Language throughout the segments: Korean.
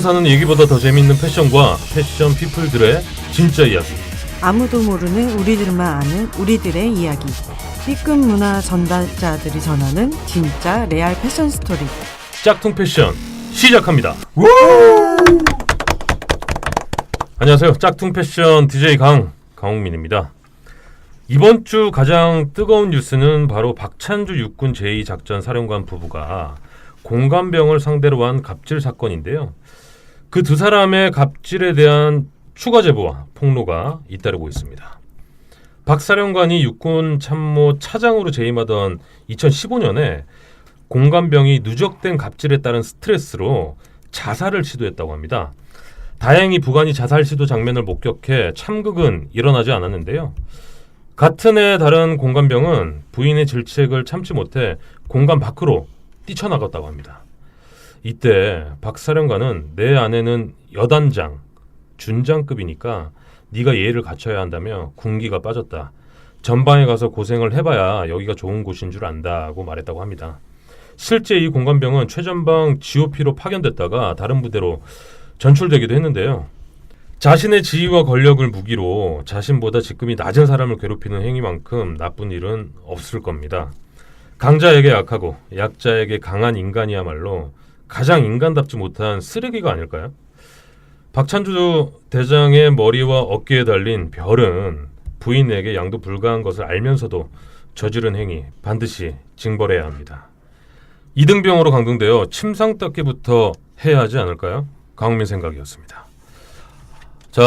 사는 얘기보다 더 재미있는 패션과 패션 피플들의 진짜 이야기. 아무도 모르는 우리들만 아는 우리들의 이야기. B급 문화 전달자들이 전하는 진짜 레알 패션 스토리. 짝퉁 패션 시작합니다. 안녕하세요. 짝퉁 패션 DJ 강홍민입니다. 이번 주 가장 뜨거운 뉴스는 바로 박찬주 육군 제2작전 사령관 부부가 공감병을 상대로 한 갑질 사건인데요. 그 두 사람의 갑질에 대한 추가 제보와 폭로가 잇따르고 있습니다. 박 사령관이 육군 참모 차장으로 재임하던 2015년에 공감병이 누적된 갑질에 따른 스트레스로 자살을 시도했다고 합니다. 다행히 부관이 자살 시도 장면을 목격해 참극은 일어나지 않았는데요. 같은 해 다른 공감병은 부인의 질책을 참지 못해 공감 밖으로 뛰쳐나갔다고 합니다. 이때 박 사령관은 내 아내는 여단장, 준장급이니까 네가 예의를 갖춰야 한다며 군기가 빠졌다. 전방에 가서 고생을 해봐야 여기가 좋은 곳인 줄 안다고 말했다고 합니다. 실제 이 공감병은 최전방 GOP로 파견됐다가 다른 부대로 전출되기도 했는데요. 자신의 지위와 권력을 무기로 자신보다 직급이 낮은 사람을 괴롭히는 행위만큼 나쁜 일은 없을 겁니다. 강자에게 약하고 약자에게 강한 인간이야말로 가장 인간답지 못한 쓰레기가 아닐까요? 박찬주 대장의 머리와 어깨에 달린 별은 부인에게 양도 불가한 것을 알면서도 저지른 행위 반드시 징벌해야 합니다. 이등병으로 강등되어 침상 닦기부터 해야 하지 않을까요? 강홍민 생각이었습니다. 자,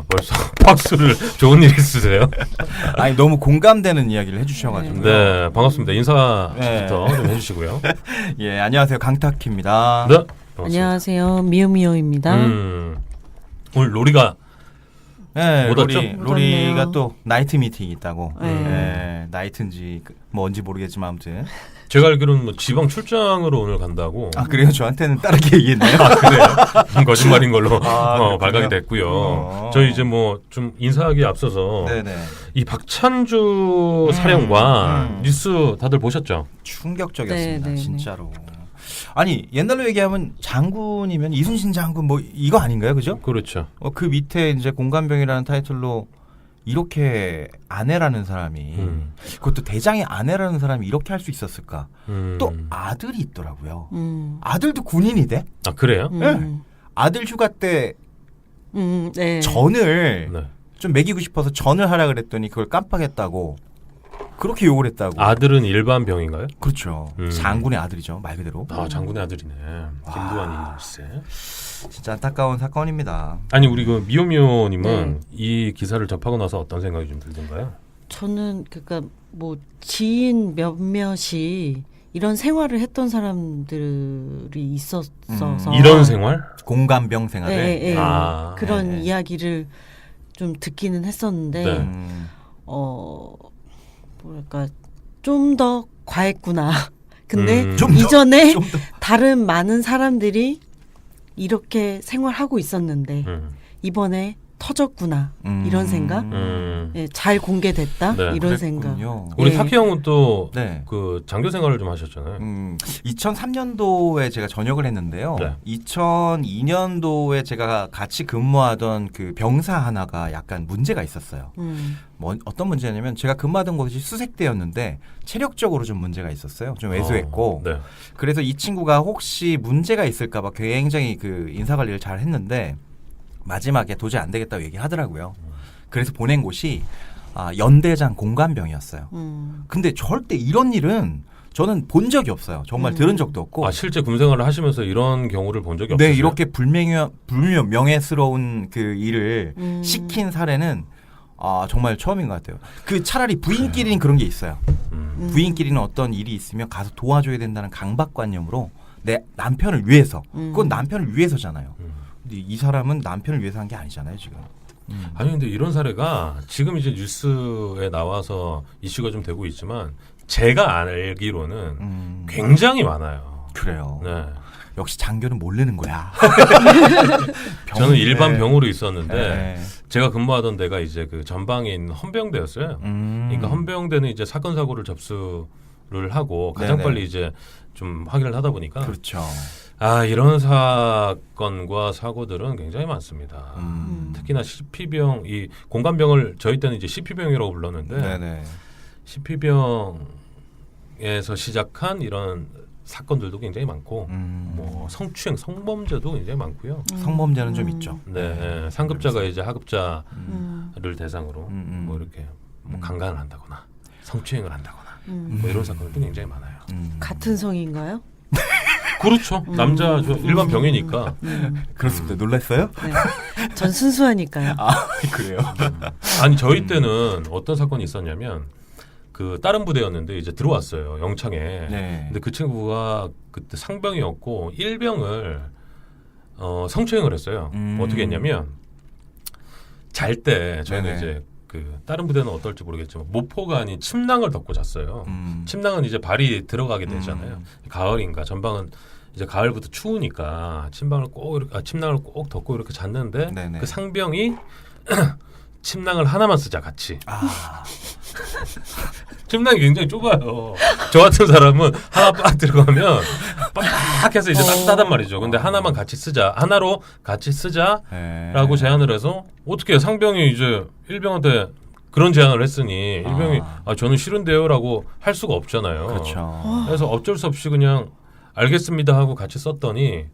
벌써 박수를 좋은 일 있으세요? 아니 너무 공감되는 이야기를 해주셔가지고. 네, 반갑습니다. 인사부터 네. 좀 해주시고요. 예, 안녕하세요, 강탁희입니다. 네, 반갑습니다. 안녕하세요. 미오미오입니다. 오늘 로리가 네, 못 왔죠? 로리가 또 나이트 미팅이 있다고. 네. 네, 나이트인지 뭔지 모르겠지만 아무튼. 제가 알기로는 뭐 지방 출장으로 오늘 간다고. 아 그래요? 저한테는 다르게 얘기했네요. 아, 그래요? 거짓말인 걸로 그렇군요. 발각이 됐고요. 저희 이제 뭐 좀 인사하기에 앞서서 네네. 이 박찬주 사령관 뉴스 다들 보셨죠? 충격적이었습니다, 네, 네, 진짜로. 아니 옛날로 얘기하면 장군이면 이순신 장군 뭐 이거 아닌가요, 그죠? 그렇죠. 그 밑에 이제 공감병이라는 타이틀로 이렇게 아내라는 사람이 그것도 대장의 아내라는 사람이 이렇게 할 수 있었을까? 또 아들이 있더라고요. 아들도 군인이 돼? 아, 그래요? 네. 아들 휴가 때 네. 전을 네. 좀 먹이고 싶어서 전을 하라 그랬더니 그걸 깜빡했다고 그렇게 욕을 했다고. 아들은 일반 병인가요? 그렇죠. 장군의 아들이죠, 말 그대로. 아, 장군의 아들이네. 김두한 일세. 진짜 안타까운 사건입니다. 아니, 우리 그 미오미오님은 네. 이 기사를 접하고 나서 어떤 생각이 좀 들던가요? 저는 그러니까 뭐 지인 몇몇이 이런 생활을 했던 사람들이 있었어서 이런 생활? 공감병 생활을. 네, 네. 아, 그런 네. 이야기를 좀 듣기는 했었는데 네. 뭐랄까 좀 더 과했구나. 근데 좀 더, 이전에 좀 더. 다른 많은 사람들이 이렇게 생활하고 있었는데 이번에 터졌구나 이런 생각. 예, 잘 공개됐다 네. 이런 생각. 그랬군요. 우리 예. 타키 형은 또 네. 그 장교 생활을 좀 하셨잖아요. 2003년도에 제가 전역을 했는데요. 네. 2002년도에 제가 같이 근무하던 그 병사 하나가 약간 문제가 있었어요. 뭐 어떤 문제냐면 제가 근무하던 곳이 수색대였는데 체력적으로 좀 문제가 있었어요. 좀 왜소했고. 네. 그래서 이 친구가 혹시 문제가 있을까 봐 굉장히 그 인사관리를 잘 했는데 마지막에 도저히 안 되겠다고 얘기하더라고요. 그래서 보낸 곳이 연대장 공감병이었어요. 근데 절대 이런 일은 저는 본 적이 없어요. 정말 들은 적도 없고. 아, 실제 군 생활을 하시면서 이런 경우를 본 적이 없어요? 네, 이렇게 불명예스러운 그 일을 시킨 사례는 정말 처음인 것 같아요. 그 차라리 부인끼리는 그런 게 있어요. 부인끼리는 어떤 일이 있으면 가서 도와줘야 된다는 강박관념으로 내 남편을 위해서. 그건 남편을 위해서잖아요. 근데 이 사람은 남편을 위해서 한 게 아니잖아요, 지금. 아니, 근데 이런 사례가 지금 이제 뉴스에 나와서 이슈가 좀 되고 있지만 제가 알기로는 굉장히 많아요. 그래요. 네. 역시 장교는 모르는 거야. 저는 일반 병으로 있었는데 네. 제가 근무하던 데가 이제 그 전방에 있는 헌병대였어요. 그러니까 헌병대는 이제 사건 사고를 하고 가장 네네. 빨리 이제 좀 확인을 하다 보니까 그렇죠. 이런 사건과 사고들은 굉장히 많습니다. 특히나 CP병 이 공감병을 저희 때는 이제 CP병이라고 불렀는데 네네. CP병에서 시작한 이런 사건들도 굉장히 많고 뭐 성추행, 성범죄도 굉장히 많고요. 성범죄는 좀 있죠. 네, 상급자가 이제 하급자를 음. 대상으로 뭐 이렇게 뭐 음. 강간을 한다거나 성추행을 한다거나 뭐 이런 사건들도 굉장히 많아요. 같은 성인가요? 그렇죠. 남자 저 일반 병이니까. 그렇습니다. 놀랐어요? 네. 전 순수하니까요. 그래요. 아니 저희 때는 어떤 사건이 있었냐면 그 다른 부대였는데 이제 들어왔어요 영창에. 네. 근데 그 친구가 그때 상병이었고 일병을 성추행을 했어요. 어떻게 했냐면 잘 때 저희는 네네. 이제 그 다른 부대는 어떨지 모르겠지만 모포가 아닌 침낭을 덮고 잤어요. 음. 침낭은 이제 발이 들어가게 되잖아요. 가을인가 전방은 이제 가을부터 추우니까 침낭을 꼭 덮고 이렇게 잤는데 네네. 그 상병이 침낭을 하나만 쓰자 같이. 침낭이 굉장히 좁아요. 저 같은 사람은 하나 빡 들어가면 빡 해서 이제 따뜻하단 말이죠. 근데 하나만 같이 쓰자. 하나로 같이 쓰자라고 네. 제안을 해서 어떻게 상병이 이제 일병한테 그런 제안을 했으니 일병이 저는 싫은데요라고 할 수가 없잖아요. 그렇죠. 그래서 어쩔 수 없이 그냥 알겠습니다 하고 같이 썼더니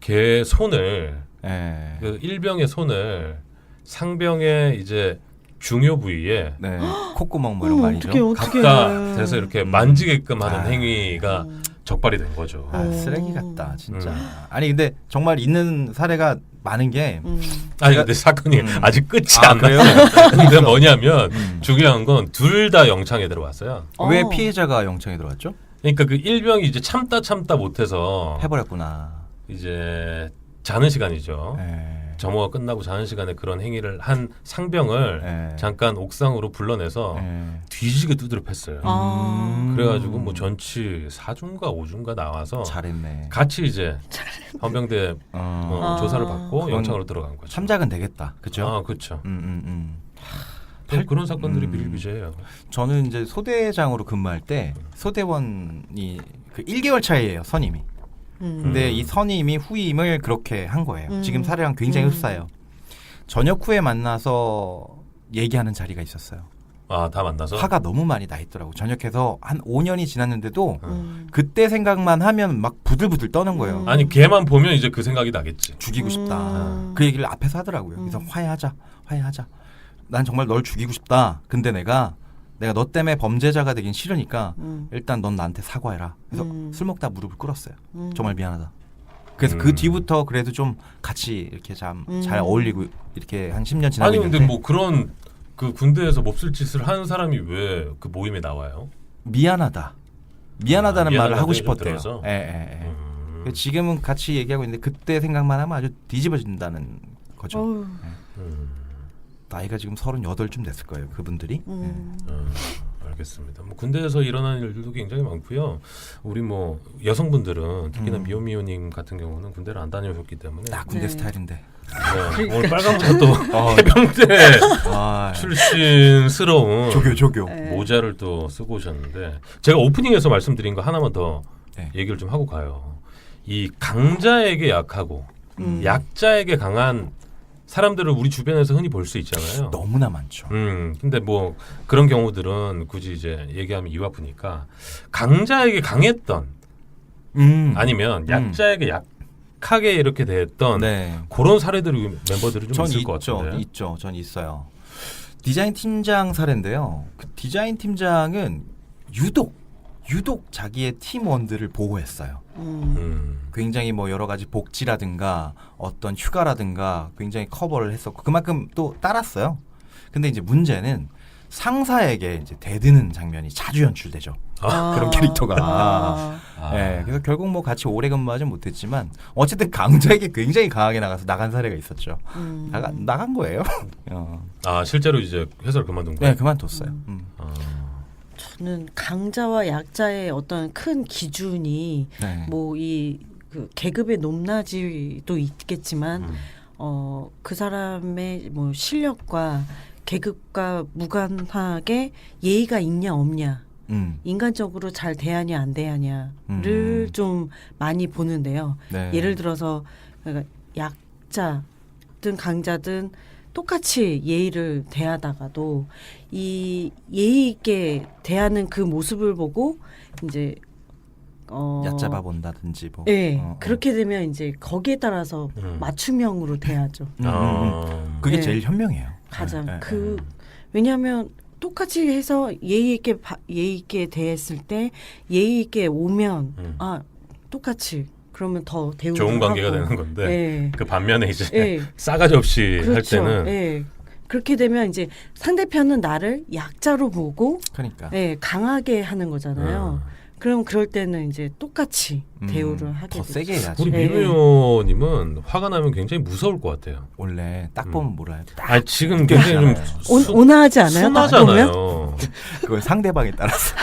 걔 손을 네. 그 일병의 손을 상병의 이제 중요 부위에 네. 콧구멍 뭐 이런 거 아니죠? 어떻게 갖다 대서 이렇게 만지게끔 하는 아. 행위가 적발이 된 거죠. 쓰레기 같다 진짜. 아니 근데 정말 있는 사례가 많은 게 아니 근데 사건이 아직 끝이 안 그래요? 났어요. 근데 뭐냐면 중요한 건 둘 다 영창에 들어왔어요. 왜 피해자가 영창에 들어왔죠? 그러니까 그 일병이 이제 참다 못해서 해버렸구나. 이제 자는 시간이죠. 네. 점호가 끝나고 자는 시간에 그런 행위를 한 상병을 네. 잠깐 옥상으로 불러내서 네. 뒤지게 두드려 팼어요. 아. 그래가지고 뭐 전치 4중가 5중가 나와서 잘했네. 같이 이제 헌병대 조사를 받고 그건 영창으로 들어간 거죠. 참작은 되겠다. 그죠? 그렇죠. 팔- 그런 사건들이 비일비재해요. 저는 이제 소대장으로 근무할 때 소대원이 그 1개월 차이예요, 선임이. 근데 이 선임이 후임을 그렇게 한 거예요. 지금 사례랑 굉장히 흡사해요. 저녁 후에 만나서 얘기하는 자리가 있었어요. 다 만나서 화가 너무 많이 나 있더라고. 전역해서 한 5년이 지났는데도 그때 생각만 하면 막 부들부들 떠는 거예요. 아니 걔만 보면 이제 그 생각이 나겠지. 죽이고 싶다. 그 얘기를 앞에서 하더라고요. 그래서 화해하자. 난 정말 널 죽이고 싶다. 근데 내가 너 때문에 범죄자가 되긴 싫으니까 일단 넌 나한테 사과해라. 그래서 술 먹다 무릎을 꿇었어요. 정말 미안하다. 그래서 그 뒤부터 그래도 좀 같이 이렇게 잘 어울리고 이렇게 한 10년 지나고 아니 있는데 근데 뭐 그런 그 군대에서 몹쓸 짓을 하는 사람이 왜 그 모임에 나와요? 미안하다는 미안하다는 말을 하고 좀 싶었대요. 들어서? 예. 지금은 같이 얘기하고 있는데 그때 생각만 하면 아주 뒤집어진다는 거죠. 어휴. 나이가 지금 38쯤 됐을 거예요. 그분들이. 알겠습니다. 뭐 군대에서 일어나는 일들도 굉장히 많고요. 우리 뭐 여성분들은 특히나 미호미호님 같은 경우는 군대를 안 다녀오셨기 때문에 나 군대 네. 스타일인데. 네, 오늘 빨간모자 또 해병대 출신스러운 조교. 네. 모자를 또 쓰고 오셨는데 제가 오프닝에서 말씀드린 거 하나만 더 네. 얘기를 좀 하고 가요. 이 강자에게 약하고 약자에게 강한 사람들을 우리 주변에서 흔히 볼 수 있잖아요. 너무나 많죠. 근데 뭐 그런 경우들은 굳이 이제 얘기하면 입 아프니까 강자에게 강했던 아니면 약자에게 약하게 이렇게 됐던 네. 그런 사례들이 멤버들이 좀 전 있을 것 같은데. 있죠. 전 있어요. 디자인 팀장 사례인데요. 그 디자인 팀장은 유독 자기의 팀원들을 보호했어요. 굉장히 뭐 여러 가지 복지라든가 어떤 휴가라든가 굉장히 커버를 했었고 그만큼 또 따랐어요. 근데 이제 문제는 상사에게 이제 대드는 장면이 자주 연출되죠. 그런 캐릭터가. 네, 그래서 결국 뭐 같이 오래 근무하진 못했지만 어쨌든 강자에게 굉장히 강하게 나간 사례가 있었죠. 나간 거예요. 실제로 이제 회사를 그만둔 거예요? 네, 그만뒀어요. 저는 강자와 약자의 어떤 큰 기준이 네. 뭐 이 그 계급의 높낮이도 있겠지만 그 사람의 뭐 실력과 계급과 무관하게 예의가 있냐 없냐 인간적으로 잘 대하냐 안 대하냐를 좀 많이 보는데요. 네. 예를 들어서 그러니까 약자든 강자든 똑같이 예의를 대하다가도 이 예의 있게 대하는 그 모습을 보고 이제 얕잡아 본다든지 뭐. 네, 그렇게 되면 이제 거기에 따라서 맞춤형으로 대하죠. 그게 네. 제일 현명해요. 가장 네, 왜냐하면 똑같이 해서 예의 있게 대했을 때 예의 있게 오면 똑같이 그러면 더 대우를 좋은 관계가 하고. 되는 건데 네. 그 반면에 이제 네. 싸가지 없이 그렇죠. 할 때는 네. 그렇게 되면 이제 상대편은 나를 약자로 보고 그러니까. 네, 강하게 하는 거잖아요. 그럼 그럴 때는 이제 똑같이 대우를 하게 더 되죠. 세게 해야지. 우리 네. 민우 의원님은 화가 나면 굉장히 무서울 것 같아요. 원래 딱 보면 몰라요. 딱 아 지금 굉장히 좀 온화하지 않아요? 딱 보면? 순하잖아요. 그건 상대방에 따라서.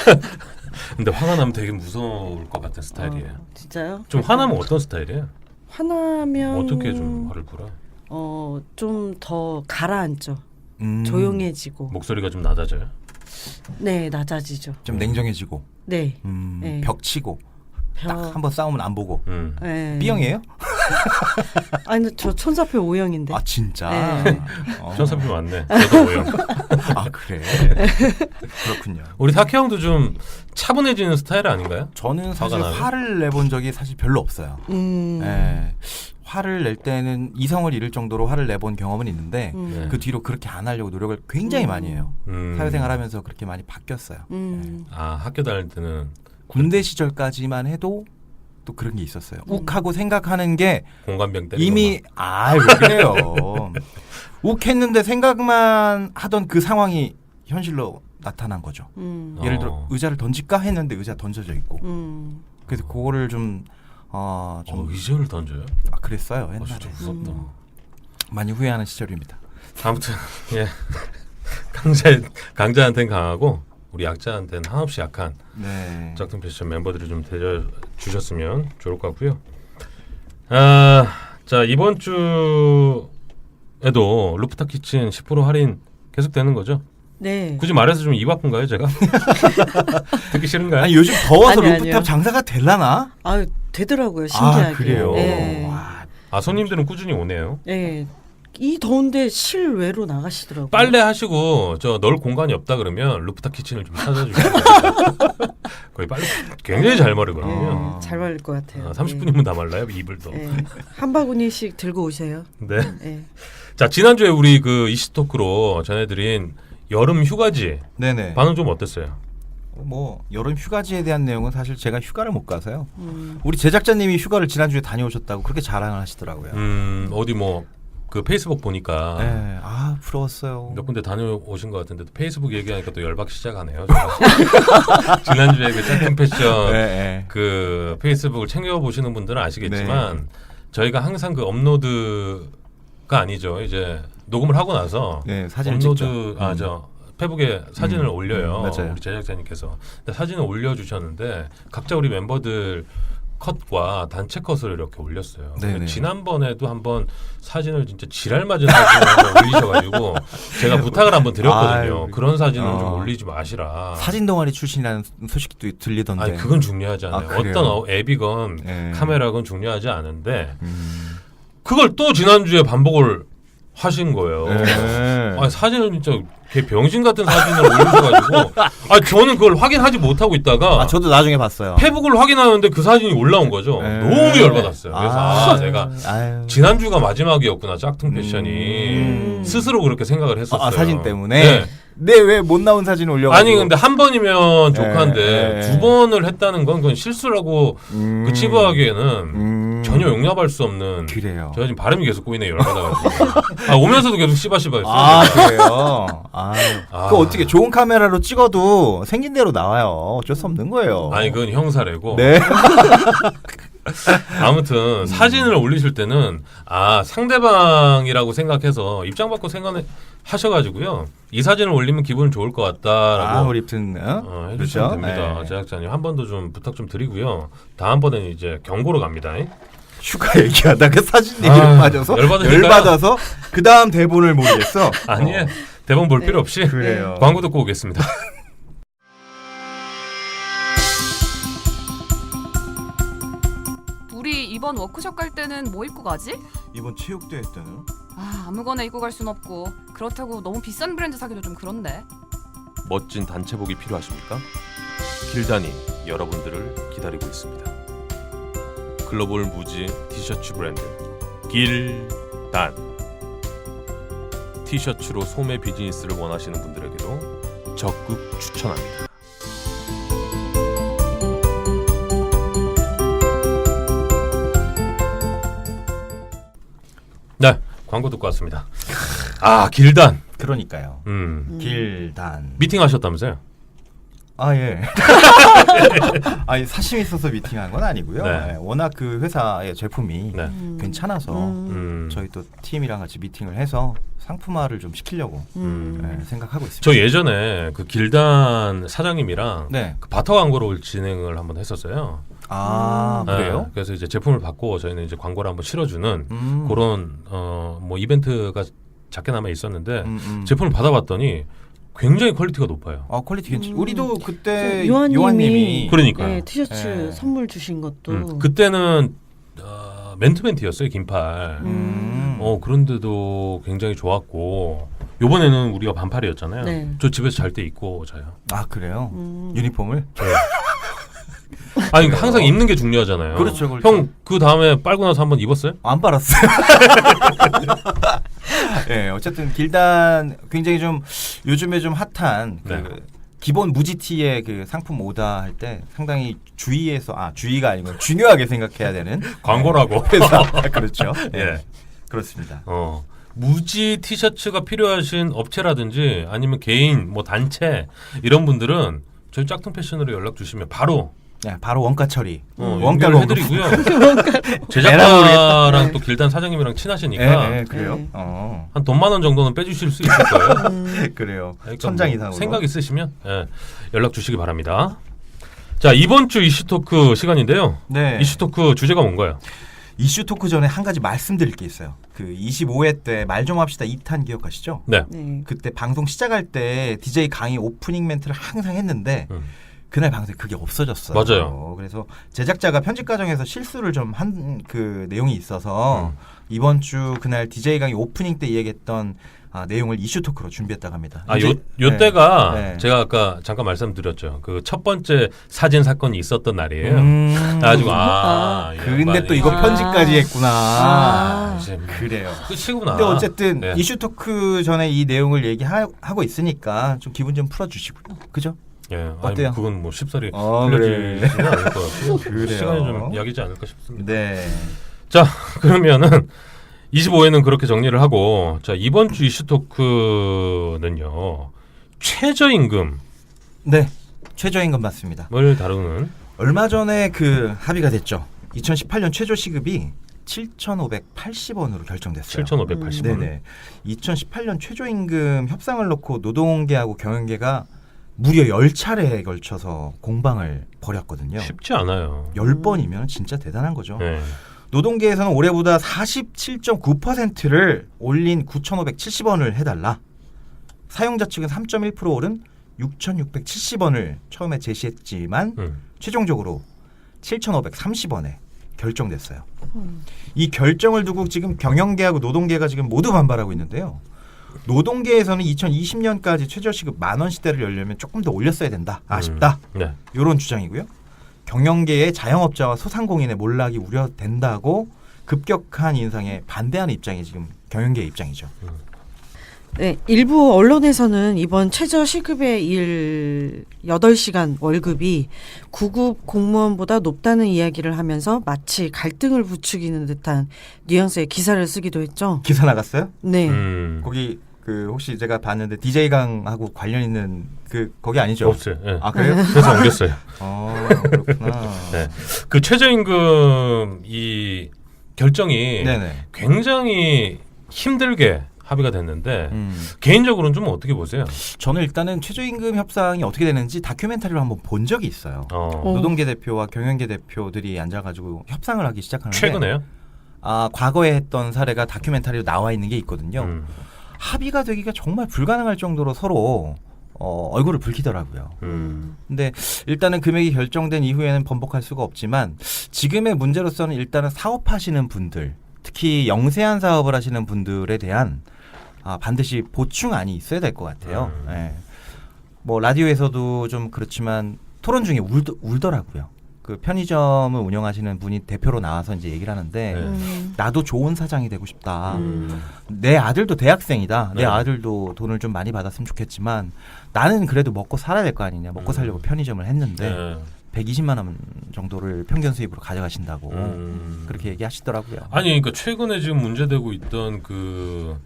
근데 화가 나면 되게 무서울 것 같은 스타일이에요. 진짜요? 좀 화나면 어떤 스타일이에요? 화나면 어떻게 좀 화를 불어? 좀 더 가라앉죠. 음. 조용해지고. 목소리가 좀 낮아져요. 네, 낮아지죠. 좀 냉정해지고. 네. 네. 벽 치고. 딱 벽. 한번 싸우면 안 보고. 네. B형이에요? 아니, 근데 저 천사표 O형인데. 아 진짜. 네. 천사표 맞네. 저도 오형. 아 그래. 그렇군요. 우리 타케 형도 좀 차분해지는 스타일 아닌가요? 저는 사실 화가 나요? 화를 내본 적이 사실 별로 없어요. 예. 화를 낼 때는 이성을 잃을 정도로 화를 내본 경험은 있는데 네. 그 뒤로 그렇게 안 하려고 노력을 굉장히 많이 해요. 사회생활하면서 그렇게 많이 바뀌었어요. 아 학교 다닐 때는 군대 시절까지만 해도 또 그런 게 있었어요. 욱하고 생각하는 게 공감병 때리고 이미 왜 그래요. 욱했는데 생각만 하던 그 상황이 현실로 나타난 거죠. 예를 들어 의자를 던질까 했는데 의자 던져져 있고. 그래서 그거를 좀 의자를 던져요? 그랬어요 옛날에. 진짜 무섭다. 많이 후회하는 시절입니다. 아무튼 예 강자한테는 강하고 우리 약자한테는 한없이 약한 네. 짝퉁 패션 멤버들이 좀 대접 주셨으면 좋을 것 같고요. 자 이번 주에도 루프탑 키친 10% 할인 계속되는 거죠? 네. 굳이 말해서 좀 입 아픈가요, 제가? 듣기 싫은가요? 아니 요즘 더워서 아니, 루프탑 아니요. 장사가 될라나? 아, 되더라고요. 신기하게. 그래요. 네. 와, 손님들은 꾸준히 오네요. 네. 이 더운데 실외로 나가시더라고요. 빨래 하시고 저 넣을 공간이 없다 그러면 루프탑 키친을 좀 찾아주세요. 거의 빨래 굉장히 잘 마르거든요. 잘 말릴 것 같아요. 30분이면 다 말라요, 이불 또. 네. 한 바구니씩 들고 오세요. 네. 네. 자 지난주에 우리 그 이시토크로 전해드린 여름 휴가지 네네. 반응 좀 어땠어요? 뭐 여름 휴가지에 대한 내용은 사실 제가 휴가를 못 가서요. 우리 제작자님이 휴가를 지난주에 다녀오셨다고 그렇게 자랑을 하시더라고요. 어디 뭐 그 페이스북 보니까 네. 부러웠어요. 몇 군데 다녀오신 것 같은데 또 페이스북 얘기하니까 또 열받기 시작하네요. 제가. 지난주에 그 짝퉁 패션 네. 그 페이스북을 챙겨보시는 분들은 아시겠지만 저희가 항상 그 업로드가 아니죠. 이제 녹음을 하고 나서 네, 사진을 업로드 찍죠. 페북에 사진을 올려요. 맞아요. 우리 제작자님께서. 근데 사진을 올려주셨는데 각자 우리 멤버들 컷과 단체 컷을 이렇게 올렸어요. 네네. 근데 지난번에도 한번 사진을 진짜 지랄 맞은 사진을 한번 올리셔가지고 제가 부탁을 한번 드렸거든요. 그런 사진은 좀 올리지 마시라. 사진 동아리 출신이라는 소식도 들리던데. 아니 그건 중요하지 않아요. 그래요? 어떤 앱이건 네. 카메라건 중요하지 않은데 그걸 또 지난주에 반복을 하신 거예요. 네. 아니, 사진을 진짜 개 병신 같은 사진을 올리셔가지고 저는 그걸 확인하지 못하고 있다가 저도 나중에 봤어요. 페북을 확인하는데 그 사진이 올라온 거죠. 네. 너무 열받았어요. 그래서 제가 아유. 지난주가 마지막이었구나 짝퉁 패션이 스스로 그렇게 생각을 했었어요. 사진 때문에. 네. 왜 못 나온 사진 올려가지고. 아니 근데 한 번이면 족한데 네. 두 번을 했다는 건 그건 실수라고 그 치부하기에는 전혀 용납할 수 없는. 그래요. 제가 지금 발음이 계속 꼬이네요. 열받아가지고. 오면서도 계속 씨바씨바 했어요. 그래요. 그거 어떻게 좋은 카메라로 찍어도 생긴 대로 나와요. 어쩔 수 없는 거예요. 아니 그건 형사래고. 네. 아무튼 사진을 올리실 때는 상대방이라고 생각해서 입장 받고 생각하셔가지고요. 이 사진을 올리면 기분 좋을 것 같다라고 우리 튼 해주시면 그렇죠? 됩니다. 네. 제작자님 한 번 더 좀 부탁 좀 드리고요. 다음번에는 이제 경고로 갑니다. 휴가 얘기하다가 사진 얘기를 빠져서 열받으실까요? 열받아서 그 다음 대본을 모르겠어. 아니에요. 대본 볼 필요 없이 그래요. 광고 듣고 오겠습니다. 이번 워크숍 갈 때는 뭐 입고 가지? 이번 체육대회 때는 아무거나 입고 갈 순 없고 그렇다고 너무 비싼 브랜드 사기도 좀 그런데. 멋진 단체복이 필요하십니까? 길단이 여러분들을 기다리고 있습니다. 글로벌 무지 티셔츠 브랜드 길단. 티셔츠로 소매 비즈니스를 원하시는 분들에게도 적극 추천합니다. 네, 광고 듣고 왔습니다. 아, 길단. 그러니까요. 길단. 미팅 하셨다면서요? 아 예. 아니 사심 있어서 미팅한 건 아니고요. 네. 예, 워낙 그 회사의 제품이 네. 괜찮아서 저희 또 팀이랑 같이 미팅을 해서 상품화를 좀 시키려고 예, 생각하고 있습니다. 저 예전에 그 길단 사장님이랑 네. 그 바터 광고를 진행을 한번 했었어요. 아 네, 그래요? 그래서 이제 제품을 받고 저희는 이제 광고를 한번 실어주는 음. 그런 뭐 이벤트가 작게나마 있었는데 음. 제품을 받아봤더니 굉장히 퀄리티가 높아요. 아 퀄리티 괜찮. 우리도 그때 요한님이 요한님이 그러니까요. 네, 티셔츠 네. 선물 주신 것도 그때는 맨투맨티였어요, 긴팔. 그런데도 굉장히 좋았고 요번에는 우리가 반팔이었잖아요. 네. 저 집에서 잘 때 입고 자요. 아 그래요? 유니폼을? 아니 항상 입는 게 중요하잖아요. 그렇죠, 그렇죠. 형 그 다음에 빨고 나서 한번 입었어요? 안 빨았어요. 예, 어쨌든 길단 굉장히 좀 요즘에 좀 핫한 그 네. 기본 무지티의 그 상품 오다 할 때 상당히 주의가 아니고 중요하게 생각해야 되는 광고라고. 회사. 그렇죠. 예. 예. 그렇습니다. 무지 티셔츠가 필요하신 업체라든지 아니면 개인 뭐 단체 이런 분들은 저희 짝퉁 패션으로 연락 주시면 바로 네, 바로 원가 처리. 원가를 해드리고요. 제작가랑 또 길단 사장님이랑 친하시니까 예, 그래요. 네. 한 돈 10,000원 정도는 빼주실 수 있을 거예요. 그래요. 그러니까 천장 뭐 이상으로. 생각 있으시면 연락 주시기 바랍니다. 자, 이번 주 이슈 토크 시간인데요. 네. 이슈 토크 주제가 뭔가요? 이슈 토크 전에 한 가지 말씀드릴 게 있어요. 그 25회 때 말 좀 합시다 2탄 기억하시죠? 네. 네. 그때 방송 시작할 때 DJ 강의 오프닝 멘트를 항상 했는데 그날 방송에 그게 없어졌어요. 맞아요. 그래서 제작자가 편집 과정에서 실수를 좀 한 그 내용이 있어서 이번 주 그날 DJ 강의 오프닝 때 얘기했던 내용을 이슈 토크로 준비했다고 합니다. 요 때가 네. 제가 아까 잠깐 말씀드렸죠. 그 첫 번째 사진 사건이 있었던 날이에요. 그래가지고 근데 또 이거 편집까지 했구나. 이제 그래요. 끝이구나. 근데 어쨌든 네. 이슈 토크 전에 이 내용을 얘기하고 있으니까 좀 기분 좀 풀어주시고요. 그죠? 예, 어때요? 아니, 그건 뭐 쉽사리 그래. 풀려지지는 않을 것 같고요. 그래요. 시간이 좀 약이지 않을까 싶습니다. 네. 자, 그러면은 25회는 그렇게 정리를 하고, 자, 이번 주 이슈 토크는요, 최저임금을 네. 최저임금 맞습니다. 다루는 얼마 전에 그 합의가 됐죠. 2018년 최저 시급이 7,580원으로 결정됐어요. 7,580원. 네네. 2018년 최저임금 협상을 놓고 노동계하고 경영계가 무려 10차례에 걸쳐서 공방을 벌였거든요. 쉽지 않아요. 10번이면 진짜 대단한 거죠. 네. 노동계에서는 올해보다 47.9%를 올린 9,570원을 해달라. 사용자 측은 3.1% 오른 6,670원을 처음에 제시했지만 최종적으로 7,530원에 결정됐어요. 이 결정을 두고 지금 경영계하고 노동계가 지금 모두 반발하고 있는데요. 노동계에서는 2020년까지 최저시급 10,000원 시대를 열려면 조금 더 올렸어야 된다. 아쉽다. 네. 이런 주장이고요. 경영계의 자영업자와 소상공인의 몰락이 우려된다고 급격한 인상에 반대하는 입장이 지금 경영계의 입장이죠. 네, 일부 언론에서는 이번 최저 시급의 일 8시간 월급이 9급 공무원보다 높다는 이야기를 하면서 마치 갈등을 부추기는 듯한 뉘앙스의 기사를 쓰기도 했죠. 기사 나갔어요? 네. 거기 그 혹시 제가 봤는데 DJ 강하고 관련 있는 그 거기 아니죠? 없어요. 네. 아 그래요? 그래서 옮겼어요. 그렇구나. 네. 그 최저임금 이 결정이 네네. 굉장히 힘들게 합의가 됐는데 개인적으로는 좀 어떻게 보세요? 저는 일단은 최저임금 협상이 어떻게 되는지 다큐멘터리를 한번 본 적이 있어요. 노동계 대표와 경영계 대표들이 앉아가지고 협상을 하기 시작하는데 최근에요? 과거에 했던 사례가 다큐멘터리로 나와 있는 게 있거든요. 합의가 되기가 정말 불가능할 정도로 서로 얼굴을 붉히더라고요. 근데 일단은 금액이 결정된 이후에는 번복할 수가 없지만 지금의 문제로서는 일단은 사업하시는 분들, 특히 영세한 사업을 하시는 분들에 대한 반드시 보충안이 있어야 될 것 같아요. 예. 뭐 라디오에서도 좀 그렇지만 토론 중에 울더라고요. 그 편의점을 운영하시는 분이 대표로 나와서 이제 얘기를 하는데 나도 좋은 사장이 되고 싶다. 내 아들도 대학생이다. 내 아들도 돈을 좀 많이 받았으면 좋겠지만 나는 그래도 먹고 살아야 될 거 아니냐. 먹고 살려고 편의점을 했는데 120만 원 정도를 평균 수입으로 가져가신다고 그렇게 얘기하시더라고요. 아니 그러니까 최근에 지금 문제되고 있던 그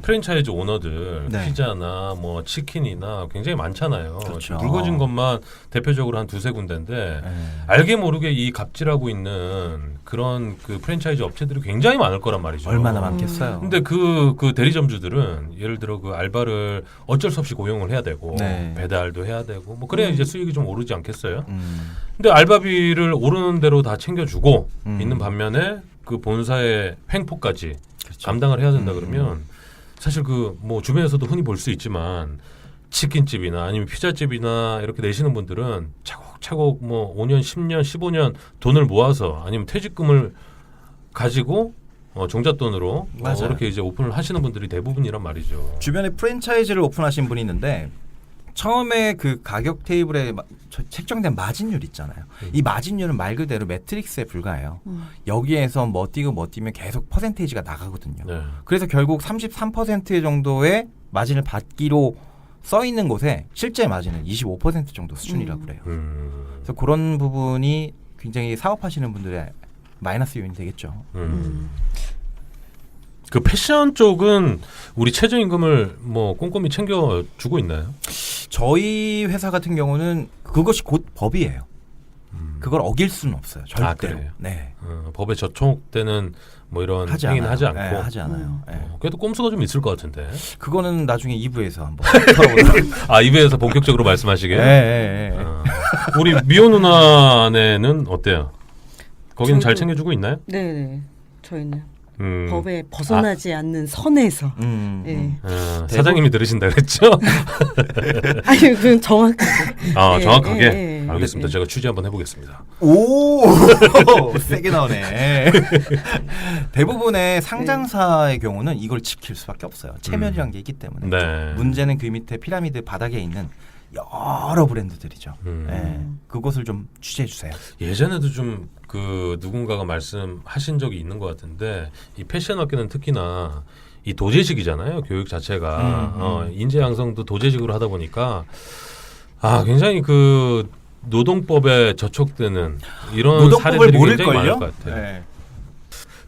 프랜차이즈 오너들 네. 피자나 뭐 치킨이나 굉장히 많잖아요. 그렇죠. 굵어진 것만 대표적으로 한 두세 군데인데 알게 모르게 이 갑질하고 있는 그런 그 프랜차이즈 업체들이 굉장히 많을 거란 말이죠. 얼마나 많겠어요. 근데 그 대리점주들은 예를 들어 그 알바를 어쩔 수 없이 고용을 해야 되고 네. 배달도 해야 되고 뭐 그래야 이제 수익이 좀 오르지 않겠어요. 근데 알바비를 오르는 대로 다 챙겨주고 있는 반면에 그 본사의 횡포까지 그렇죠. 감당을 해야 된다 그러면 사실 그 뭐 주변에서도 흔히 볼 수 있지만 치킨집이나 아니면 피자집이나 이렇게 내시는 분들은 차곡차곡 뭐 5년, 10년, 15년 돈을 모아서 아니면 퇴직금을 가지고 종잣돈으로 맞아요. 이렇게 이제 오픈을 하시는 분들이 대부분이란 말이죠. 주변에 프랜차이즈를 오픈하신 분이 있는데 처음에 그 가격 테이블에 책정된 마진율 있잖아요. 이 마진율은 말 그대로 매트릭스에 불과해요. 여기에서 뭐 뛰고 뭐 뛰면 계속 퍼센테이지가 나가거든요. 네. 그래서 결국 33% 정도의 마진을 받기로 써 있는 곳에 실제 마진은 25% 정도 수준이라고 그래요. 그래서 그런 부분이 굉장히 사업하시는 분들의 마이너스 요인이 되겠죠. 그 패션 쪽은 우리 최저임금을 뭐 꼼꼼히 챙겨주고 있나요? 저희 회사 같은 경우는 그것이 곧 법이에요. 그걸 어길 수는 없어요. 절대로. 그래요? 네. 법에 저촉되는 뭐 이런 하지 행위는 않아요. 하지 않고 네, 하지 않아요. 네. 그래도 꼼수가 좀 있을 것 같은데. 그거는 나중에 2부에서 한번 털어보도록. 아 입에서 본격적으로 말씀하시게. 네. 우리 미호 누나네는 어때요? 거기는 잘 저도- 챙겨주고 있나요? 네네. 저희는 음. 법에 벗어나지 않는 선에서. 예. 사장님이 들으신다 그랬죠? 아니 그 정확하게. 예, 정확하게. 예, 예. 알겠습니다. 예. 제가 취재 한번 해보겠습니다. 오 세게 나오네. 대부분의 상장사의 경우는 이걸 지킬 수밖에 없어요. 체면이란 게 있기 때문에. 네. 문제는 그 밑에 피라미드 바닥에 있는 여러 브랜드들이죠. 네. 그것을 좀 취재해 주세요. 예전에도 좀 그 누군가가 말씀하신 적이 있는 것 같은데 이 패션 업계는 특히나 이 도제식이잖아요. 교육 자체가 인재 양성도 도제식으로 하다 보니까 굉장히 그 노동법에 저촉되는 이런 노동법을 사례들이 굉장히 많을 모를걸요? 것 같아요. 네.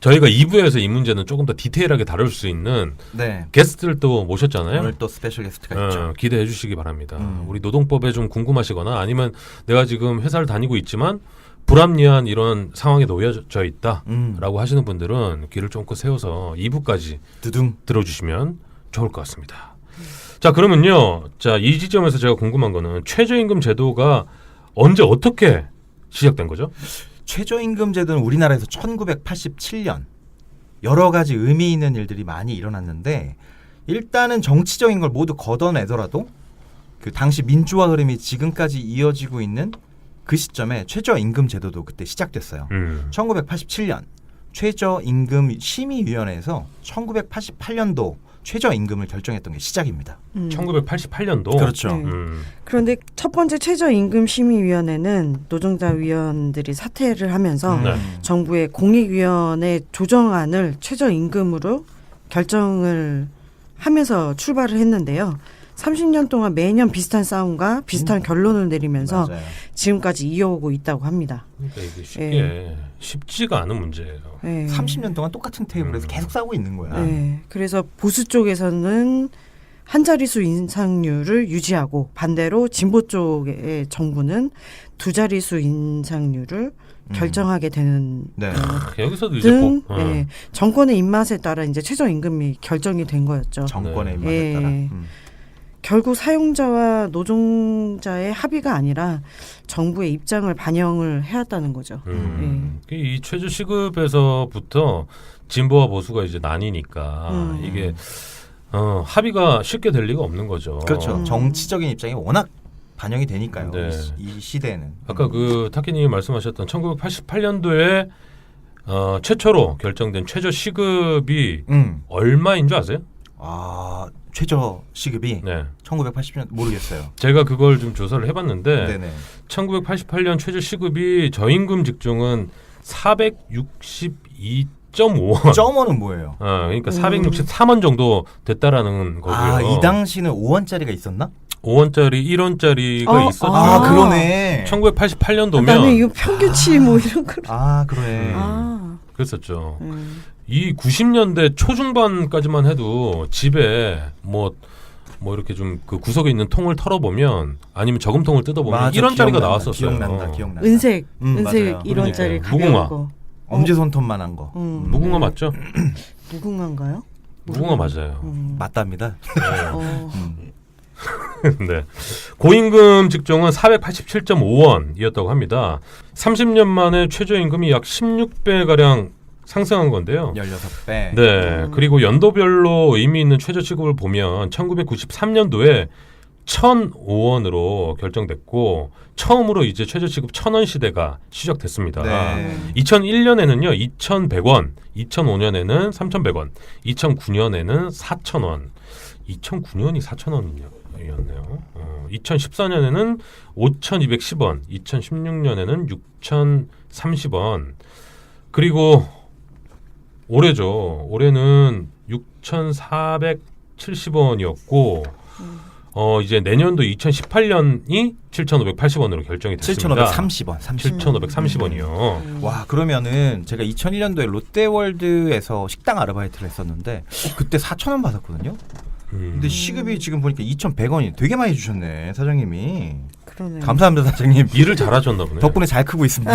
저희가 2부에서 이 문제는 조금 더 디테일하게 다룰 수 있는 네. 게스트를 또 모셨잖아요. 오늘 또 스페셜 게스트가 있죠. 기대해 주시기 바랍니다. 우리 노동법에 좀 궁금하시거나 아니면 내가 지금 회사를 다니고 있지만 불합리한 이런 상황에 놓여져 있다라고 하시는 분들은 귀를 쫑긋 세워서 2부까지 두둥. 들어주시면 좋을 것 같습니다. 자 그러면요. 자 이 지점에서 제가 궁금한 거는 최저임금 제도가 언제 어떻게 시작된 거죠? 최저임금 제도는 우리나라에서 1987년 여러 가지 의미 있는 일들이 많이 일어났는데 일단은 정치적인 걸 모두 걷어내더라도 그 당시 민주화 흐름이 지금까지 이어지고 있는 그 시점에 최저임금 제도도 그때 시작됐어요. 1987년 최저임금 심의위원회에서 1988년도 최저임금을 결정했던 게 시작입니다. 1988년도. 그렇죠. 네. 그런데 첫 번째 최저임금심의위원회는 노동자 위원들이 사퇴를 하면서 네. 정부의 공익위원회 조정안을 최저임금으로 결정을 하면서 출발을 했는데요. 30년 동안 매년 비슷한 싸움과 비슷한 결론을 내리면서 맞아요. 지금까지 이어오고 있다고 합니다. 그러니까 이게 쉽게 쉽지가 않은 문제예요. 네. 30년 동안 똑같은 테이블에서 계속 싸우고 있는 거야. 네. 그래서 보수 쪽에서는 한 자릿수 인상률을 유지하고 반대로 진보 쪽의 정부는 두 자릿수 인상률을 결정하게 되는 네. 여기서도 이제 등 정권의 입맛에 따라 이제 최저임금이 결정이 된 거였죠. 정권의 네. 입맛에 따라. 예. 결국 사용자와 노동자의 합의가 아니라 정부의 입장을 반영을 해왔다는 거죠. 이 최저 시급에서부터 진보와 보수가 이제 나뉘니까 이게 합의가 쉽게 될 리가 없는 거죠. 그렇죠. 정치적인 입장이 워낙 반영이 되니까요. 네. 이 시대에는. 아까 그 타키님이 말씀하셨던 1988년도에 최초로 결정된 최저 시급이 얼마인 줄 아세요? 최저 시급이 네. 1980년 모르겠어요. 제가 그걸 좀 조사를 해봤는데 네네. 1988년 최저 시급이 저임금 직종은 462.5원. 점원은 뭐예요? 그러니까 463원 정도 됐다라는 거고요. 이 당시는 5원짜리가 있었나? 5원짜리, 1원짜리가 있었죠. 그러네. 1988년도면 나는 이거 평균치 뭐 이런 걸. 그러네. 그랬었죠. 이 90년대 초중반까지만 해도 집에 뭐 이렇게 좀 그 구석에 있는 통을 털어보면 아니면 저금통을 뜯어보면 맞아, 1원짜리가 나왔었어요. 기억난다. 은색 맞아요. 1원짜리 그러니까. 가벼운 무궁화. 거. 엄지손톱만한 거. 무궁화 맞죠? 무궁화인가요? 무궁화 맞아요. 맞답니다. 네. 고임금 직종은 487.5원이었다고 합니다. 30년 만에 최저임금이 약 16배 가량 상승한 건데요. 16배. 네. 그리고 연도별로 의미 있는 최저 시급을 보면 1993년도에 1,005원으로 결정됐고 처음으로 이제 최저 시급 1,000원 시대가 시작됐습니다. 네. 2001년에는요 2,100원, 2005년에는 3,100원, 2009년에는 4,000원, 2009년이 4,000원이었네요. 2014년에는 5,210원, 2016년에는 6,030원, 그리고 올해죠. 올해는 6,470원이었고 이제 내년도 2018년이 7,580원으로 결정이 됐습니다. 7,530원. 7,530원이요. 와, 그러면은 제가 2001년도에 롯데월드에서 식당 아르바이트를 했었는데 그때 4,000원 받았거든요. 근데 시급이 지금 보니까 2,100원이 되게 많이 주셨네, 사장님이. 그러네. 감사합니다, 사장님. 일을 잘하셨나 보네. 덕분에 잘 크고 있습니다.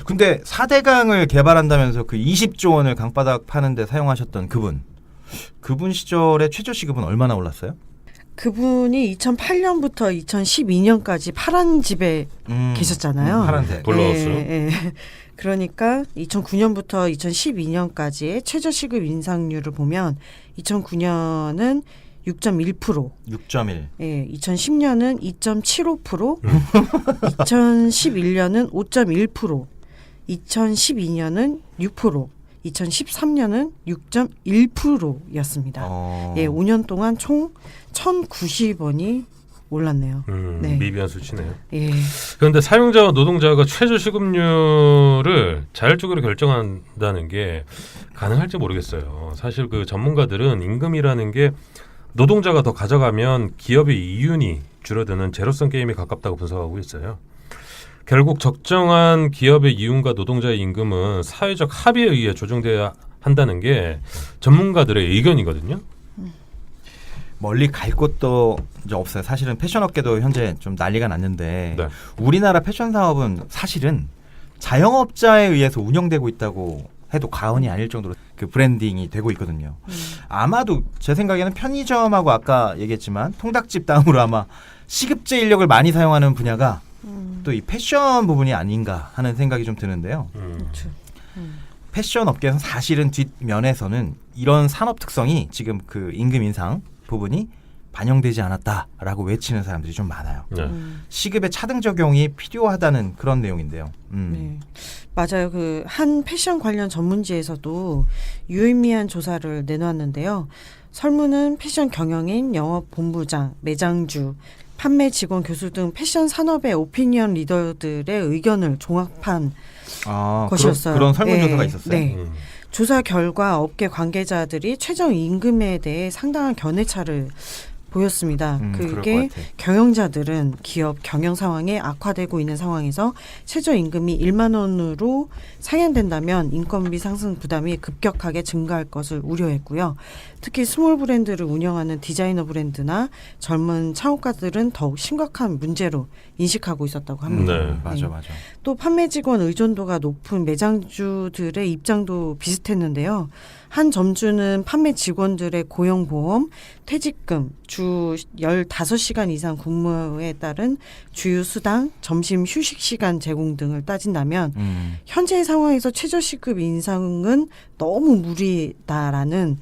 근데 4대강을 개발한다면서 그 20조 원을 강바닥 파는데 사용하셨던 그분 시절에 최저 시급은 얼마나 올랐어요? 그분이 2008년부터 2012년까지 파란 집에 계셨잖아요. 파란색. 불러왔어요. 예. 그러니까 2009년부터 2012년까지의 최저 시급 인상률을 보면 2009년은 6.1%, 6.1. 예, 2010년은 2.75%, 2011년은 5.1%, 2012년은 6%, 2013년은 6.1%였습니다. 예, 5년 동안 총 1,090원이 올랐네요. 네. 미비한 수치네요. 예. 그런데 사용자와 노동자가 최저 시급률을 자율적으로 결정한다는 게 가능할지 모르겠어요. 사실 그 전문가들은 임금이라는 게 노동자가 더 가져가면 기업의 이윤이 줄어드는 제로섬 게임에 가깝다고 분석하고 있어요. 결국 적정한 기업의 이윤과 노동자의 임금은 사회적 합의에 의해 조정돼야 한다는 게 전문가들의 의견이거든요. 멀리 갈 곳도 이제 없어요. 사실은 패션 업계도 현재 좀 난리가 났는데 네. 우리나라 패션 사업은 사실은 자영업자에 의해서 운영되고 있다고 해도 과언이 아닐 정도로 그 브랜딩이 되고 있거든요. 아마도 제 생각에는 편의점하고 아까 얘기했지만 통닭집 다음으로 아마 시급제 인력을 많이 사용하는 분야가 또 이 패션 부분이 아닌가 하는 생각이 좀 드는데요. 그렇죠. 패션 업계에서는 사실은 뒷면에서는 이런 산업 특성이 지금 그 임금 인상 부분이 반영되지 않았다라고 외치는 사람들이 좀 많아요. 네. 시급의 차등 적용이 필요하다는 그런 내용인데요. 네. 맞아요. 그 한 패션 관련 전문지에서도 유의미한 조사를 내놓았는데요. 설문은 패션 경영인, 영업 본부장, 매장주, 판매 직원, 교수 등 패션 산업의 오피니언 리더들의 의견을 종합한 것이었어요. 그런 설문조사가 네. 있었어요. 네. 조사 결과 업계 관계자들이 최저 임금에 대해 상당한 견해차를 보였습니다. 그럴 그게 것 같아. 경영자들은 기업 경영 상황이 악화되고 있는 상황에서 최저 임금이 1만 원으로 상향된다면 인건비 상승 부담이 급격하게 증가할 것을 우려했고요. 특히 스몰 브랜드를 운영하는 디자이너 브랜드나 젊은 창업가들은 더욱 심각한 문제로 인식하고 있었다고 합니다. 네. 맞아. 또 판매 직원 의존도가 높은 매장주들의 입장도 비슷했는데요. 한 점주는 판매 직원들의 고용보험, 퇴직금, 주 15시간 이상 근무에 따른 주휴수당, 점심 휴식시간 제공 등을 따진다면 현재의 상황에서 최저시급 인상은 너무 무리다라는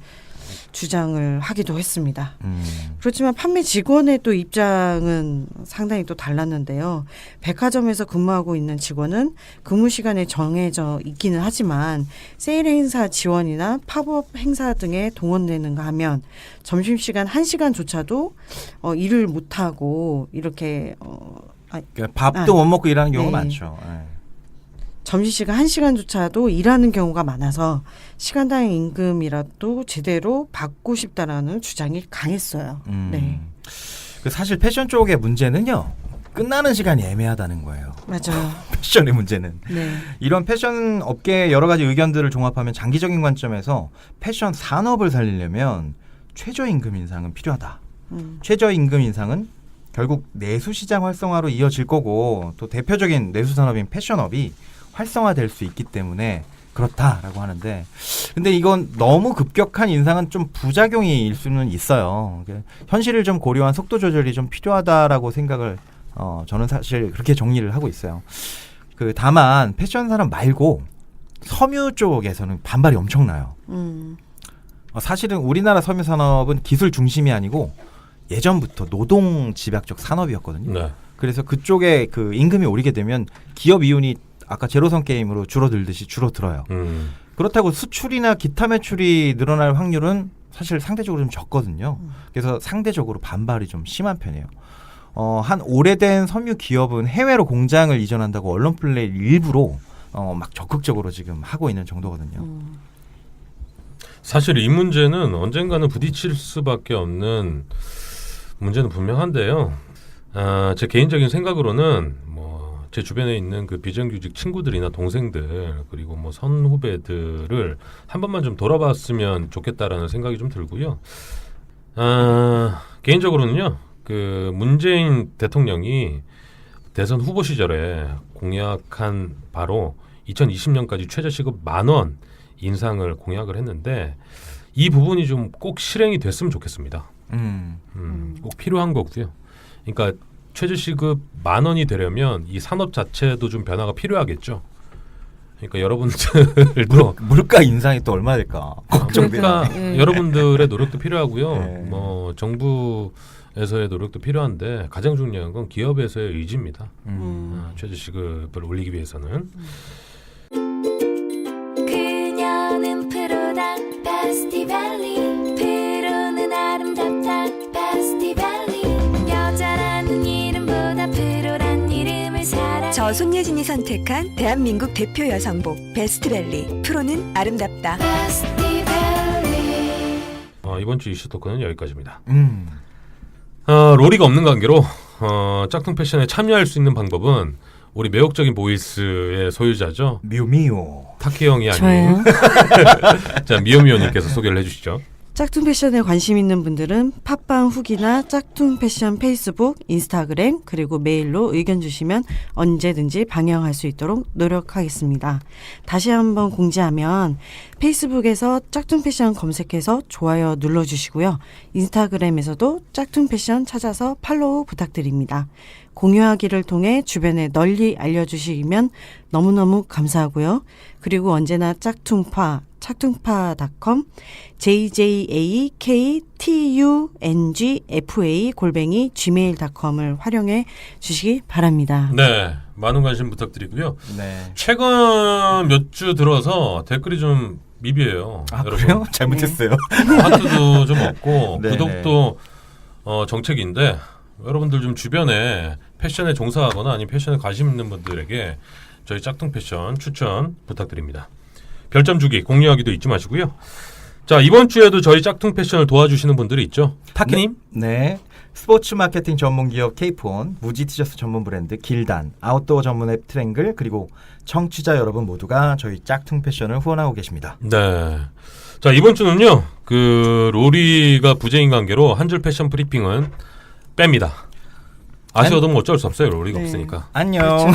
주장을 하기도 했습니다. 그렇지만 판매 직원의 또 입장은 상당히 또 달랐는데요. 백화점에서 근무하고 있는 직원은 근무 시간에 정해져 있기는 하지만 세일 행사 지원이나 팝업 행사 등에 동원되는가 하면 점심시간 1시간조차도 일을 못하고 이렇게 그러니까 밥도 못 먹고 일하는 경우가 네. 많죠. 예. 점심시간 1시간조차도 일하는 경우가 많아서 시간당 임금이라도 제대로 받고 싶다라는 주장이 강했어요. 네. 그 사실 패션 쪽의 문제는요. 끝나는 시간이 애매하다는 거예요. 맞아요. 패션의 문제는. 네. 이런 패션 업계의 여러 가지 의견들을 종합하면 장기적인 관점에서 패션 산업을 살리려면 최저임금 인상은 필요하다. 최저임금 인상은 결국 내수시장 활성화로 이어질 거고 또 대표적인 내수산업인 패션업이 활성화될 수 있기 때문에 그렇다라고 하는데 근데 이건 너무 급격한 인상은 좀 부작용이 일 수는 있어요. 현실을 좀 고려한 속도 조절이 좀 필요하다라고 생각을 저는 사실 그렇게 정리를 하고 있어요. 그 다만 패션 산업 말고 섬유 쪽에서는 반발이 엄청나요. 사실은 우리나라 섬유 산업은 기술 중심이 아니고 예전부터 노동 집약적 산업이었거든요. 네. 그래서 그쪽에 그 임금이 오르게 되면 기업 이윤이 아까 제로섬 게임으로 줄어들듯이 줄어들어요. 그렇다고 수출이나 기타 매출이 늘어날 확률은 사실 상대적으로 좀 적거든요. 그래서 상대적으로 반발이 좀 심한 편이에요. 한 오래된 섬유 기업은 해외로 공장을 이전한다고 언론 플레이 일부러 막 적극적으로 지금 하고 있는 정도거든요. 사실 이 문제는 언젠가는 부딪힐 수밖에 없는 문제는 분명한데요. 제 개인적인 생각으로는 제 주변에 있는 그 비정규직 친구들이나 동생들 그리고 선후배들을 한 번만 좀 돌아봤으면 좋겠다라는 생각이 좀 들고요. 개인적으로는요. 그 문재인 대통령이 대선 후보 시절에 공약한 바로 2020년까지 최저시급 10,000원 인상을 공약을 했는데 이 부분이 좀 꼭 실행이 됐으면 좋겠습니다. 꼭 필요한 거고요. 그러니까 최저시급 10,000원이 되려면 이 산업 자체도 좀 변화가 필요하겠죠. 그러니까 여러분들도 물가 인상이 또 얼마 될까 걱정돼요. 예. 여러분들의 노력도 필요하고요. 네. 정부에서의 노력도 필요한데 가장 중요한 건 기업에서의 의지입니다. 최저시급을 올리기 위해서는. 그녀는 프로다 베스티밸리 프로는 아름답다 베스티밸리 여자라는 이름보다 프로란 이름을 사랑 저 손예진이 선택한 대한민국 대표 여성복 베스트밸리 프로는 아름답다. 베스티밸리 이번 주 이슈 토크는 여기까지입니다. 로리가 없는 관계로 짝퉁 패션에 참여할 수 있는 방법은 우리 매혹적인 보이스의 소유자죠. 미오미오. 타케 형이 아닌 저예요. 자 미오미오님께서 소개를 해주시죠. 짝퉁 패션에 관심 있는 분들은 팟빵 후기나 짝퉁 패션 페이스북, 인스타그램 그리고 메일로 의견 주시면 언제든지 방영할 수 있도록 노력하겠습니다. 다시 한번 공지하면 페이스북에서 짝퉁 패션 검색해서 좋아요 눌러주시고요. 인스타그램에서도 짝퉁 패션 찾아서 팔로우 부탁드립니다. 공유하기를 통해 주변에 널리 알려주시면 너무너무 감사하고요. 그리고 언제나 짝퉁파.com jjaktungafa@gmail.com을 활용해 주시기 바랍니다. 네, 많은 관심 부탁드리고요. 네. 최근 몇 주 들어서 댓글이 좀 미비해요. 아 여러분. 그래요? 잘못했어요. 하트도 좀 없고 네네. 구독도 정책인데 여러분들 좀 주변에 패션에 종사하거나 아니면 패션에 관심 있는 분들에게 저희 짝퉁 패션 추천 부탁드립니다. 별점 주기, 공유하기도 잊지 마시고요. 자, 이번 주에도 저희 짝퉁 패션을 도와주시는 분들이 있죠. 타키님? 네. 스포츠 마케팅 전문 기업 케이폰, 무지 티셔츠 전문 브랜드 길단, 아웃도어 전문 앱 트랭글, 그리고 청취자 여러분 모두가 저희 짝퉁 패션을 후원하고 계십니다. 네. 자, 이번 주는요. 그 로리가 부재인 관계로 한 줄 패션 브리핑은 뺍니다. 아쉬워도 뭐 어쩔 수 없어요. 로리가 네. 없으니까. 안녕.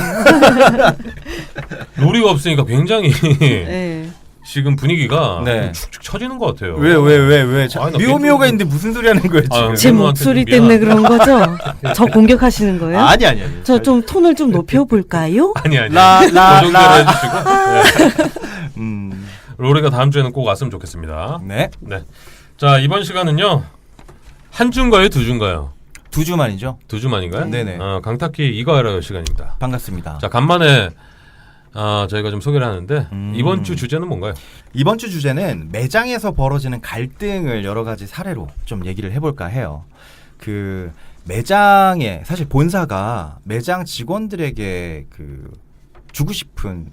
로리가 없으니까 굉장히 네. 지금 분위기가 네. 축축 처지는 것 같아요. 왜? 아니, 나 미오미오가 개인적으로- 있는데 무슨 소리 하는 거예요 지금? 제 목소리 때문에 그런 거죠? 저 공격하시는 거예요? 아니. 저 좀 톤을 좀 높여볼까요? 아니. 그 라. 정도로 해주시고. 네. 음. 로리가 다음 주에는 꼭 왔으면 좋겠습니다. 네. 네. 자, 이번 시간은요. 한 주인가요, 두 주인가요? 2주만이죠. 두 주만인가요? 네네. 강타키 이거 알아요 시간입니다. 반갑습니다. 자, 간만에 저희가 좀 소개를 하는데 이번 주 주제는 뭔가요? 이번 주 주제는 매장에서 벌어지는 갈등을 여러 가지 사례로 좀 얘기를 해볼까 해요. 그 매장에 사실 본사가 매장 직원들에게 그 주고 싶은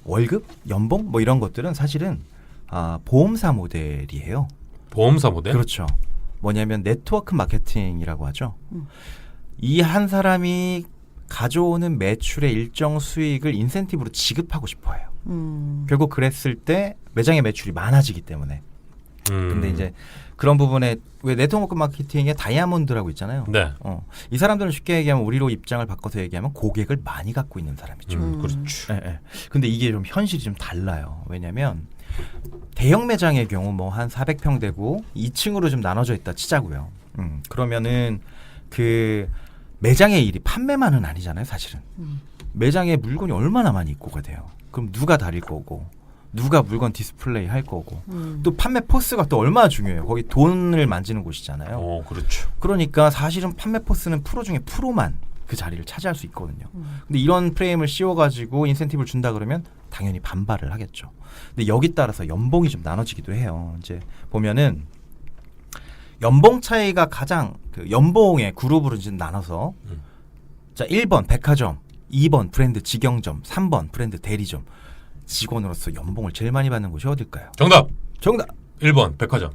월급, 연봉 뭐 이런 것들은 사실은 보험사 모델이에요. 보험사 모델? 그렇죠. 뭐냐면 네트워크 마케팅이라고 하죠. 이 한 사람이 가져오는 매출의 일정 수익을 인센티브로 지급하고 싶어해요. 결국 그랬을 때 매장의 매출이 많아지기 때문에. 근데 이제 그런 부분에 왜 네트워크 마케팅에 다이아몬드라고 있잖아요. 네. 이 사람들은 쉽게 얘기하면 우리로 입장을 바꿔서 얘기하면 고객을 많이 갖고 있는 사람이죠. 그렇죠. 예, 예. 근데 이게 좀 현실이 좀 달라요. 왜냐면 대형 매장의 경우 뭐 한 400평 되고 2층으로 좀 나눠져 있다 치자고요. 그러면은 그 매장의 일이 판매만은 아니잖아요, 사실은. 매장에 물건이 얼마나 많이 입고가 돼요. 그럼 누가 다릴 거고, 누가 물건 디스플레이 할 거고, 또 판매 포스가 또 얼마나 중요해요. 거기 돈을 만지는 곳이잖아요. 그렇죠. 그러니까 사실은 판매 포스는 프로 중에 프로만 그 자리를 차지할 수 있거든요. 근데 이런 프레임을 씌워가지고 인센티브를 준다 그러면 당연히 반발을 하겠죠. 근데 여기 따라서 연봉이 좀 나눠지기도 해요. 이제 보면은 연봉 차이가 가장 그 연봉의 그룹으로 이제 나눠서 자 1번 백화점, 2번 브랜드 직영점, 3번 브랜드 대리점. 직원으로서 연봉을 제일 많이 받는 곳이 어딜까요? 정답. 정답. 1번 백화점.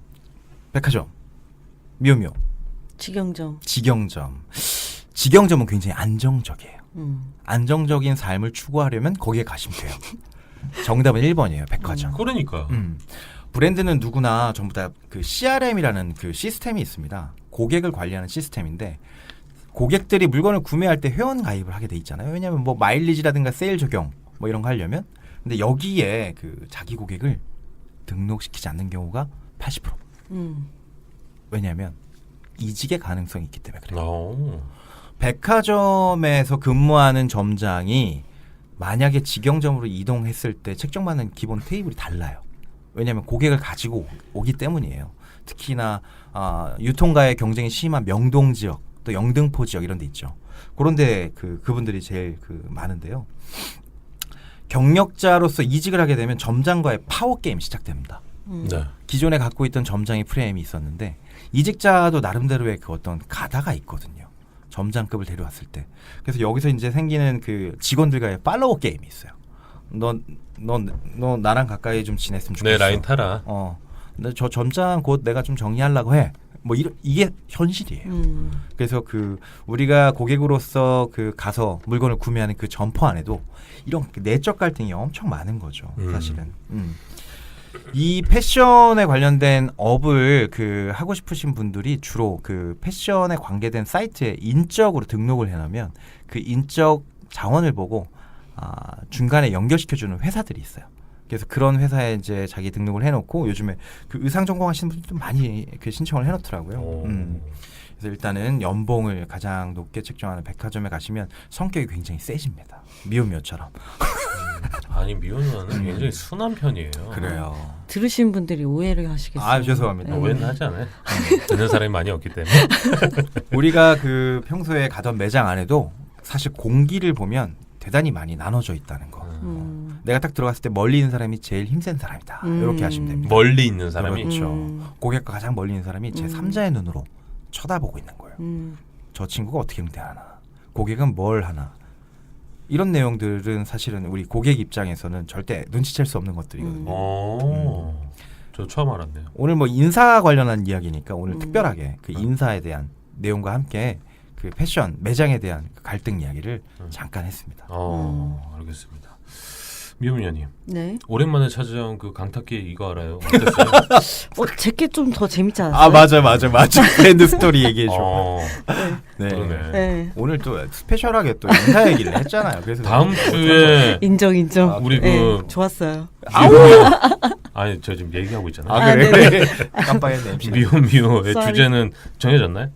백화점. 미오미오. 직영점. 직영점. 직영점은 굉장히 안정적이에요. 안정적인 삶을 추구하려면 거기에 가시면 돼요. 정답은 1번이에요. 백화점. 그러니까. 브랜드는 누구나 전부 다 그 CRM이라는 그 시스템이 있습니다. 고객을 관리하는 시스템인데 고객들이 물건을 구매할 때 회원 가입을 하게 돼 있잖아요. 왜냐하면 뭐 마일리지라든가 세일 적용 뭐 이런 거 하려면 근데 여기에 그 자기 고객을 등록시키지 않는 경우가 80%. 왜냐하면 이직의 가능성이 있기 때문에 그래요. 백화점에서 근무하는 점장이 만약에 직영점으로 이동했을 때 책정받는 기본 테이블이 달라요. 왜냐하면 고객을 가지고 오기 때문이에요. 특히나 유통가의 경쟁이 심한 명동 지역, 또 영등포 지역 이런 데 있죠. 그런데 그분들이 제일 많은데요. 경력자로서 이직을 하게 되면 점장과의 파워 게임이 시작됩니다. 네. 기존에 갖고 있던 점장의 프레임이 있었는데 이직자도 나름대로의 그 어떤 가다가 있거든요. 점장급을 데려왔을 때. 그래서 여기서 이제 생기는 그 직원들과의 팔로워 게임이 있어요. 너 나랑 가까이 좀 지냈으면 좋겠어. 내 라인 타라. 근데 저 점장 곧 내가 좀 정리하려고 해. 뭐 이게 현실이에요. 그래서 우리가 고객으로서 가서 물건을 구매하는 그 점포 안에도 이런 내적 갈등이 엄청 많은 거죠. 사실은. 이 패션에 관련된 업을 하고 싶으신 분들이 주로 패션에 관계된 사이트에 인적으로 등록을 해놓으면 그 인적 자원을 보고 중간에 연결시켜주는 회사들이 있어요. 그래서 그런 회사에 이제 자기 등록을 해놓고 요즘에 의상 전공하시는 분들도 많이 신청을 해놓더라고요. 그래서 일단은 연봉을 가장 높게 책정하는 백화점에 가시면 성격이 굉장히 세집니다. 미오미오처럼. 아니 미호는 굉장히 순한 편이에요. 그래요. 들으신 분들이 오해를 하시겠어요. 죄송합니다. 오해는 하지 않아요. 듣는 사람이 많이 없기 때문에. 우리가 평소에 가던 매장 안에도 사실 공기를 보면 대단히 많이 나눠져 있다는 거. 내가 딱 들어갔을 때 멀리 있는 사람이 제일 힘센 사람이다. 이렇게 하시면 됩니다. 멀리 있는 사람이. 그렇죠. 고객과 가장 멀리 있는 사람이 제 3자의 눈으로 쳐다보고 있는 거예요. 저 친구가 어떻게 응대하나. 고객은 뭘 하나. 이런 내용들은 사실은 우리 고객 입장에서는 절대 눈치챌 수 없는 것들이거든요. 저 처음 알았네요. 오늘 뭐 인사 관련한 이야기니까 오늘 특별하게 인사에 대한 내용과 함께 패션 매장에 대한 갈등 이야기를 잠깐 했습니다. 알겠습니다. 미호미녀님. 네. 오랜만에 찾아온 강타키 이거 알아요? 어땠어요? 제게 좀 더 재밌지 않았어요? 맞아. 브랜드 스토리 얘기해줘. 네. 그러네. 네. 오늘 또 스페셜하게 또 인사 얘기를 했잖아요. 그래서 다음 주에 인정. 우리 네, 좋았어요. 아니 저 지금 얘기하고 있잖아요. 그래. 깜빡했네. 미호의 Sorry. 주제는 정해졌나요?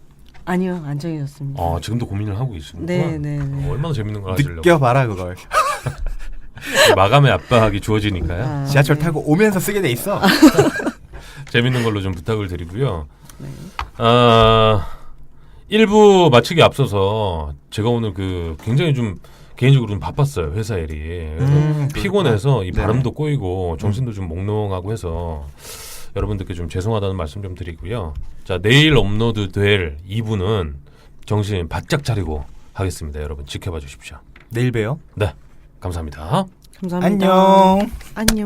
아니요, 안 정해졌습니다. 지금도 고민을 하고 있습니다. 네. 얼마나 재밌는 걸 하시려고. 느껴봐라 그걸. 마감의 압박이 주어지니까요. 지하철 타고 오면서 쓰게 돼 있어. 재밌는 걸로 좀 부탁을 드리고요. 1부 마치기 앞서서 제가 오늘 굉장히 좀 개인적으로 좀 바빴어요. 회사 일이. 그래서 피곤해서 이 네네. 발음도 꼬이고 정신도 좀 몽롱하고 해서 여러분들께 좀 죄송하다는 말씀 좀 드리고요. 자, 내일 업로드 될 2부는 정신 바짝 차리고 하겠습니다. 여러분 지켜봐 주십시오. 내일 봬요. 네, 감사합니다. 감사합니다. 안녕. 안녕.